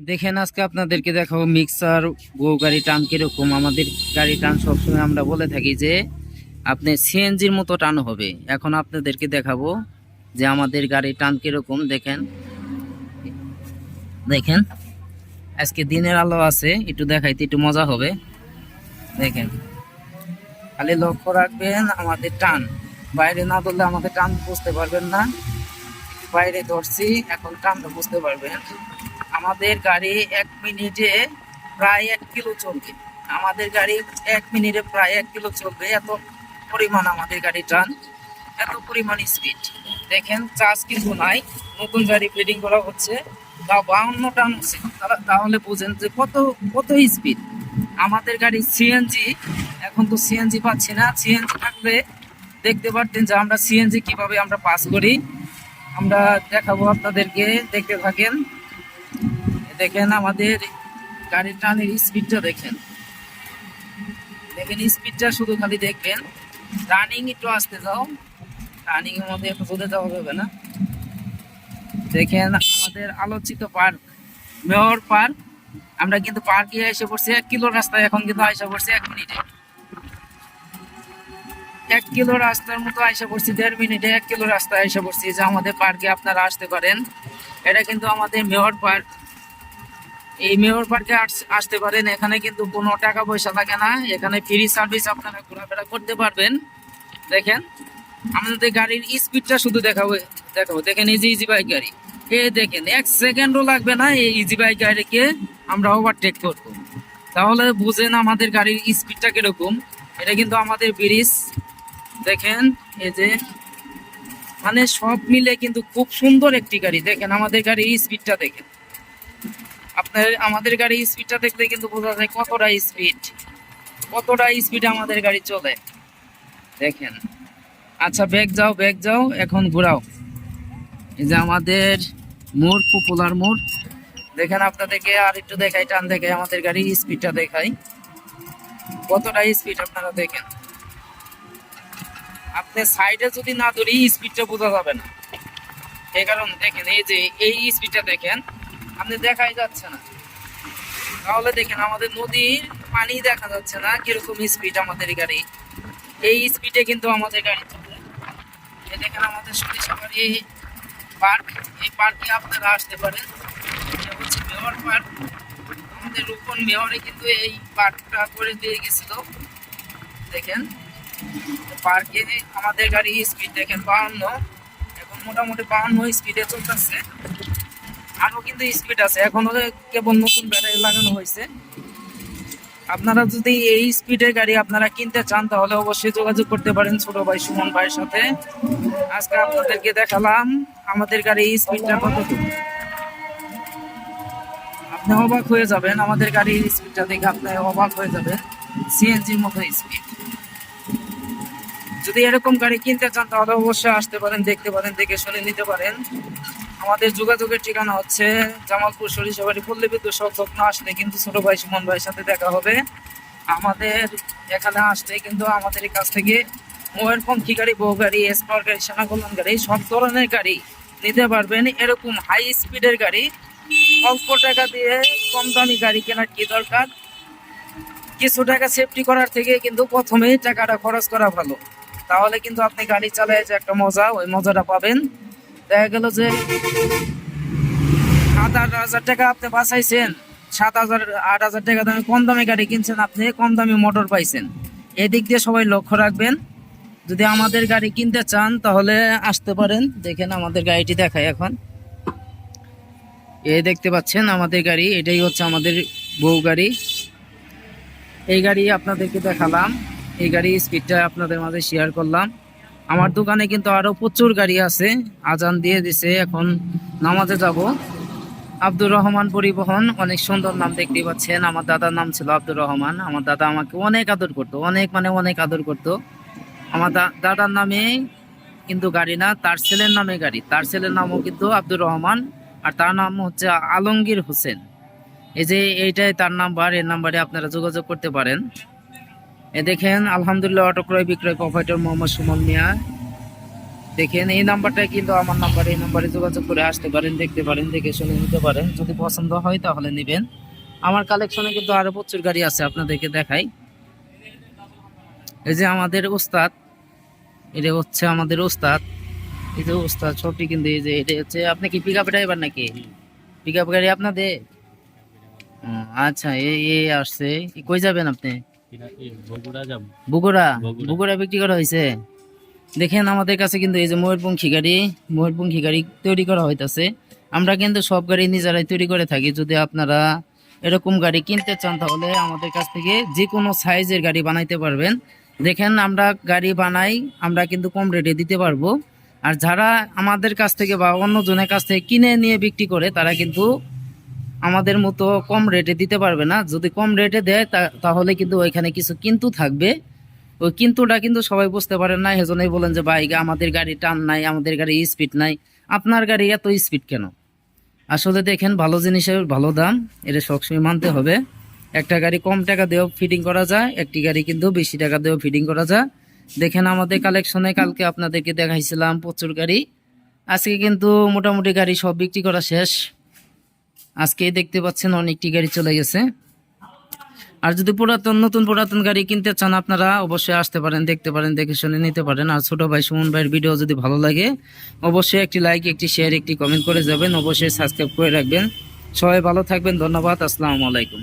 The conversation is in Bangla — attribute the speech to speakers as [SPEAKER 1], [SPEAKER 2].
[SPEAKER 1] দেখেন আজকে আপনাদেরকে দেখাবো মিক্সার গো গাড়ি টান কিরকম। আমাদের গাড়ি টান সবসময় আমরা বলে থাকি যে আপনি সিএনজির মতো টান হবে। এখন আপনাদেরকে দেখাবো যে আমাদের গাড়ি টান কিরকম। দেখেন দেখেন আজকে দিনের আলো আছে, একটু দেখাইতে একটু মজা হবে। দেখেন খালি লক্ষ্য রাখবেন আমাদের টান, বাইরে না ধরলে আমাদের টান বুঝতে পারবেন না। বাইরে ধরছি, এখন টানটা বুঝতে পারবেন। আমাদের গাড়ি 1 মিনিটে প্রায় 1 কিলো চলবে। আমাদের গাড়ি 1 মিনিটে প্রায় 1 কিলো চলবে, এত পরিমাণ আমাদের গাড়ি টান, এত পরিমাণ স্পিড। দেখেন চার্জ কিন্তু নাই, নতুন গাড়ি ফিটিং করা হচ্ছে, তাও 52 টান হচ্ছে। তাহলে বুঝেন যে কত কত স্পিড আমাদের গাড়ি। সিএনজি এখন তো সিএনজি পাচ্ছি না, সিএনজি থাকলে দেখতে পারতেন যে আমরা সিএনজি কিভাবে আমরা পাস করি। আমরা দেখাবো আপনাদেরকে, দেখতে থাকেন। দেখেন আমাদের গাড়ির টানের স্পিডটা দেখেন, দেখেন স্পিডটা শুধু খালি দেখবেন। রানিং একটু আসতে যাও, রানিং এর মধ্যে একটু চলে যাওয়া যাবে না। দেখেন আমাদের আলোচিত পার্ক, মেয়র পার্ক। আমরা কিন্তু পার্কে এসে পড়ছি 1 কিলো রাস্তায়, এখন কিন্তু আইসা পড়ছি 1 মিনিটে। 1 কিলো রাস্তার মতো আইসা পড়ছি 1.5 মিনিটে, 1 কিলো রাস্তায় আইসা পড়ছি। যে আমাদের পার্কে আপনারা আসতে পারেন, এটা কিন্তু আমাদের মেয়র পার্ক। এই মেয়র পার্কে আসতে পারেন, এখানে কিন্তু কোনো টাকা পয়সা লাগে না, এখানে ফ্রি সার্ভিস, আপনারা ঘোরাফেরা করতে পারবেন। দেখেন আমাদের গাড়ির স্পিডটা শুধু দেখাবো দেখাবো। দেখেন এই যে ইজি বাইক গাড়ি, এ দেখেন 1 সেকেন্ডও লাগবে না এই ইজি বাইক গাড়িকে আমরা ওভারটেক করবো। তাহলে বুঝেন আমাদের গাড়ির স্পিডটা কিরকম। এটা কিন্তু আমাদের ব্রিজ, দেখেন এই যে, মানে সব মিলে কিন্তু খুব সুন্দর একটি গাড়ি। দেখেন আমাদের গাড়ির স্পিডটা দেখেন, আপনার আমাদের গাড়ির স্পিডটা দেখলে কিন্তু বোঝা যায় কতটা স্পিড, কতটা স্পিড আমাদের গাড়ি চলে। দেখেন আচ্ছা ব্যাক যাও, ব্যাক যাও, এখন ঘোরাও। এই যে আমাদের মোড়, পপুলার মোড়। দেখেন আপনাদেরকে আর একটু দেখাই, টান দেখাই, আমাদের গাড়ির স্পিডটা দেখাই কতটা স্পিড। আপনারা দেখেন, আপনি সাইডে যদি না ধরি স্পিডটা বোঝা যাবে না। এই কারণ দেখেন এই যে এই স্পিডটা দেখেন, আপনি দেখাই যাচ্ছে না। তাহলে দেখেন আমাদের নদীর পানি দেখা যাচ্ছে না, কিরকম স্পিড আমাদের গাড়ি। এই স্পিডে কিন্তু আমাদের গাড়ি চলে। এই দেখেন আমাদের সরিষাবাড়ি পার্ক, এই পার্কে আপনারা আসতে পারেন। এটা হচ্ছে মেয়র পার্ক, আমাদের রূপন মেয়রে কিন্তু এই পার্কটা করে দিয়ে গেছিল। দেখেন পার্কে আমাদের গাড়ি স্পিড দেখেন 52, এখন মোটামুটি 52 স্পিডে চলতেছে। আরো কিন্তু স্পিড আছে, এখনো কেবল নতুন ব্যাটারি লাগানো হয়েছে। আপনারা যদি এই স্পিডের গাড়ি আপনারা কিনতে চান তাহলে অবশ্যই যোগাযোগ করতে পারেন ছোট ভাই সুমন ভাইয়ের সাথে। আজকে আপনাদেরকে দেখালাম আমাদের গাড়ির স্পিডটা কতটুকু, আপনি অবাক হয়ে যাবেন। আমাদের গাড়ির স্পিডটা দেখে আপনি অবাক হয়ে যাবেন, সিএনজির মতো স্পিড। যদি এরকম গাড়ি কিনতে চান তাহলে অবশ্যই আসতে পারেন, দেখতে পারেন, দেখে শুনে নিতে পারেন। আমাদের যোগাযোগের ঠিকানা হচ্ছে জামালপুর সরিষাবাড়ি পল্লী বিদ্যুৎ সংলগ্ন। আসলে কিন্তু ছোট ভাই সুমন ভাইয়ের সাথে দেখা হবে। আমাদের এখানে আসলে কিন্তু আমাদের কাছ থেকে ময়ূরপঙ্খী গাড়ি, বউ গাড়ি, স্পার গাড়ি, সেনা কল্যাণ গাড়ি, সব ধরনের গাড়ি নিতে পারবেন। এরকম হাই স্পিডের গাড়ি অল্প টাকা দিয়ে কম দামি গাড়ি কেনার কি দরকার। কিছু টাকা সেফটি করার থেকে কিন্তু প্রথমেই টাকাটা খরচ করা ভালো, তাহলে কিন্তু আপনি গাড়ি চালায় যে একটা মজা, ওই মজাটা পাবেন। দেখা গেল যে 7-8 হাজার টাকা আপনি বাঁচাইছেন, 7,000-8,000 টাকা দামে কম দামে গাড়ি কিনছেন, আপনি কম দামে মোটর পাইছেন। এদিক দিয়ে সবাই লক্ষ্য রাখবেন। যদি আমাদের গাড়ি কিনতে চান তাহলে আসতে পারেন। দেখেন আমাদের গাড়িটি দেখায় এখন, এই দেখতে পাচ্ছেন আমাদের গাড়ি, এটাই হচ্ছে আমাদের বউ গাড়ি। এই গাড়ি আপনাদেরকে দেখালাম, এই গাড়ি স্পিডটা আপনাদের মাঝে শেয়ার করলাম। আমার দোকানে কিন্তু আরো প্রচুর গাড়ি আছে। আজান দিয়ে দিছে, এখন নামাজে যাব। আব্দুর রহমান পরিবহন, অনেক সুন্দর নাম, দেখতেই পাচ্ছেন। আমার দাদার নাম ছিল আব্দুর রহমান। আমার দাদা আমাকে অনেক আদর করতো, অনেক মানে অনেক আদর করতো। আমার দাদার নামে কিন্তু গাড়ি না, তার ছেলের নামে গাড়ি। তার ছেলের নামও কিন্তু আব্দুর রহমান, আর তার নাম হচ্ছে আলমগীর হোসেন। এই যে এইটাই তার নাম্বার, এর নাম্বারে আপনারা যোগাযোগ করতে পারেন। এ দেখেন আলহামদুলিল্লাহ অটো ক্রয় বিক্রয় প্রোপাইটর মোহাম্মদ সুমন মিয়া। দেখেন এই নাম্বারটা কিন্তু আমার নাম্বার, এই নাম্বারে যোগাযোগ করে আসতে পারেন, দেখতে পারেন, দেখে শুনে নিতে পারেন। যদি পছন্দ হয় তাহলে নেবেন। আমার কালেকশনে কিন্তু আরো প্রচুর গাড়ি আছে, আপনাদেরকে দেখাই। এই যে আমাদের ওস্তাদ, এটা হচ্ছে আমাদের ওস্তাদ, এই যে ওস্তাদ সবটি কিন্তু এই যে এটা হচ্ছে। আপনি কি পিক আপ ড্রাইভার নাকি? পিক আপ গাড়ি আপনাদের? ও, আচ্ছা, এই আসছে। কই যাবেন আপনি? বগুড়া? বগুড়া বিক্রি করা হয়েছে। দেখেন আমাদের কাছে কিন্তু এই যে ময়ূরপঙ্খী গাড়ি, ময়ূরপঙ্খী গাড়ি তৈরি করা হইতাছে। আমরা কিন্তু সব গাড়ি নিজেরাই তৈরি করে থাকি। যদি আপনারা এরকম গাড়ি কিনতে চান তাহলে আমাদের কাছ থেকে যে কোনো সাইজের গাড়ি বানাইতে পারবেন। দেখেন আমরা গাড়ি বানাই, আমরা কিন্তু কম রেটে দিতে পারবো। আর যারা আমাদের কাছ থেকে বা অন্য জনের কাছ থেকে কিনে নিয়ে বিক্রি করে তারা কিন্তু আমাদের মতো কম রেটে দিতে পারবে না। যদি কম রেটে দেয় তাহলে কিন্তু ওইখানে কিছু কিন্তু থাকবে। ওই কিন্তুটা কিন্তু সবাই বুঝতে পারেন না, সেজন্যই বলেন যে ভাই আমাদের গাড়ি টান নাই, আমাদের গাড়ি স্পিড নাই। আপনার গাড়ি এত স্পিড কেন? আসলে দেখেন ভালো জিনিসের ভালো দাম, এটা সবসময় মানতে হবে। একটা গাড়ি কম টাকা দিয়েও ফিটিং করা যায়, একটি গাড়ি কিন্তু বেশি টাকা দিয়েও ফিটিং করা যায়। দেখেন আমাদের কালেকশনে কালকে আপনাদেরকে দেখাইছিলাম প্রচুর গাড়ি, আজকে কিন্তু মোটামুটি গাড়ি সব বিক্রি করা শেষ। আজকে দেখতে পাচ্ছেন অনেকটি গাড়ি চলে গেছে। আর যদি নতুন পুরাতন গাড়ি কিনতে চান আপনারা অবশ্যই আসতে পারেন, দেখতে পারেন, দেখে শুনে নিতে পারেন। আর ছোট ভাই সুমন ভাইয়ের ভিডিও যদি ভালো লাগে অবশ্যই একটি লাইক, একটি শেয়ার, একটি কমেন্ট করে যাবেন। অবশ্যই সাবস্ক্রাইব করে রাখবেন। সবাই ভালো থাকবেন, ধন্যবাদ, আসসালামু আলাইকুম।